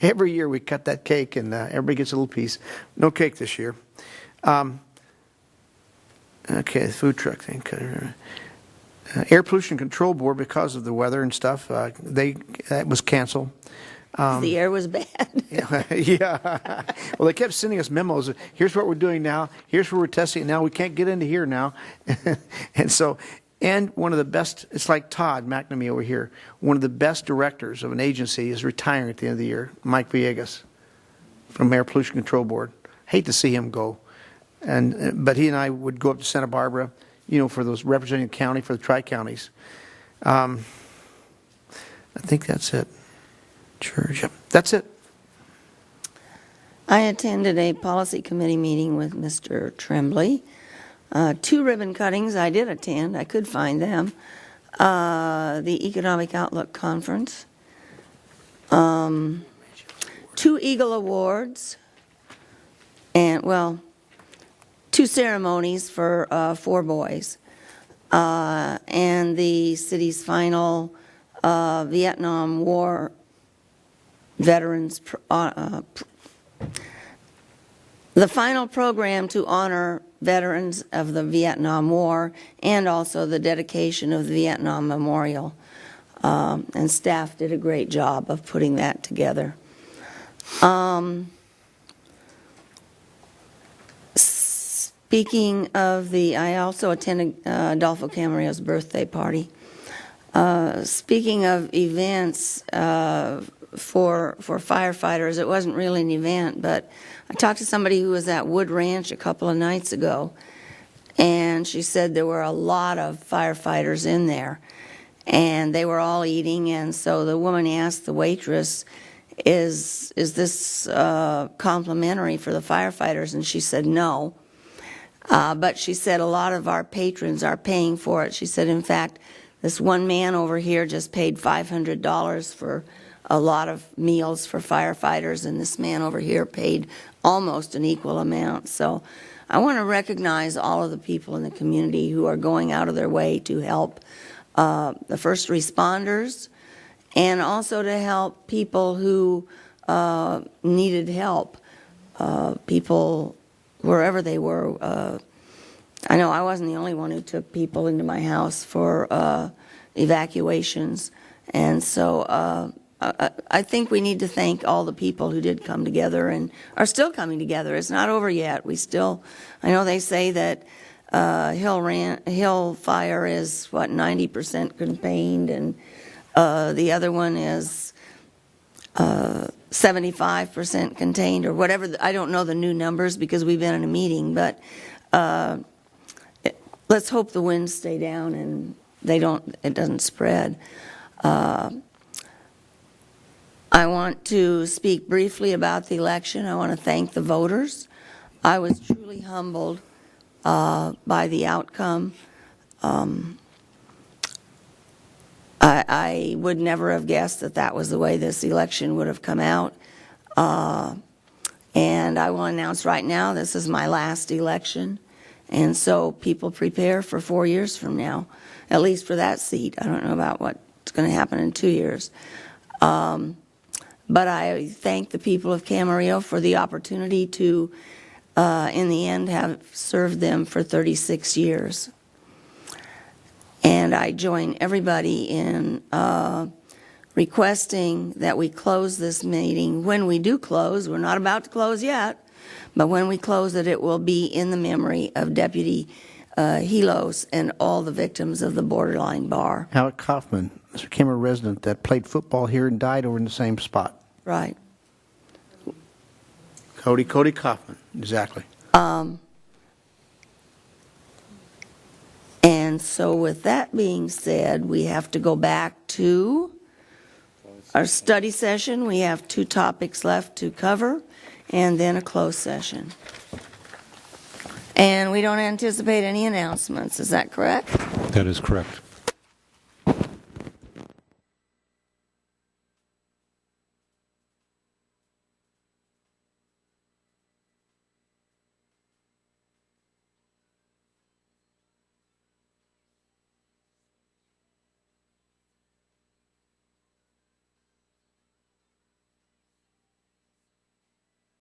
Every year we cut that cake, and everybody gets a little piece. No cake this year. Okay, the food truck thing. Air Pollution Control Board, because of the weather and stuff, that was canceled. The air was bad. Yeah. Well, they kept sending us memos. Here's what we're doing now. Here's where we're testing it now. We can't get into here now. And one of the best, it's like Todd McNamee over here, one of the best directors of an agency is retiring at the end of the year, Mike Villegas from Air Pollution Control Board. Hate to see him go. But he and I would go up to Santa Barbara, for those representing the county, for the tri-counties. I think that's it. Church. Yep, that's it. I attended a policy committee meeting with Mr. Tremblay. 2 ribbon cuttings I did attend. I could find them. The Economic Outlook Conference. 2 Eagle Awards. And, 2 ceremonies for 4 boys. And the city's final Vietnam War veterans, the final program to honor veterans of the Vietnam War, and also the dedication of the Vietnam Memorial. And staff did a great job of putting that together. Speaking of I also attended Adolfo Camarillo's birthday party. Speaking of events for firefighters, it wasn't really an event, but I talked to somebody who was at Wood Ranch a couple of nights ago, and she said there were a lot of firefighters in there, and they were all eating, and so the woman asked the waitress, is this complimentary for the firefighters? And she said no. But she said a lot of our patrons are paying for it. She said, in fact, this one man over here just paid $500 for a lot of meals for firefighters, and this man over here paid almost an equal amount. So I want to recognize all of the people in the community who are going out of their way to help the first responders, and also to help people who needed help, people wherever they were. I know I wasn't the only one who took people into my house for evacuations, and so I think we need to thank all the people who did come together and are still coming together. It's not over yet. I know they say that Hill Fire is 90% contained, and the other one is 75% contained, or whatever. I don't know the new numbers because we've been in a meeting, but let's hope the winds stay down and it doesn't spread. I want to speak briefly about the election. I want to thank the voters. I was truly humbled by the outcome. I would never have guessed that was the way this election would have come out. And I will announce right now, this is my last election. And so people prepare for 4 years from now, at least for that seat. I don't know about what's going to happen in 2 years. But I thank the people of Camarillo for the opportunity to, in the end, have served them for 36 years. And I join everybody in requesting that we close this meeting. When we do close, we're not about to close yet, but when we close it, it will be in the memory of Deputy Helos and all the victims of the Borderline Bar. Alec Kaufman, Mr. Camarillo resident that played football here and died over in the same spot. Right. Cody Kaufman, exactly. And so with that being said, we have to go back to our study session. We have 2 topics left to cover, and then a closed session. And we don't anticipate any announcements. Is that correct? That is correct.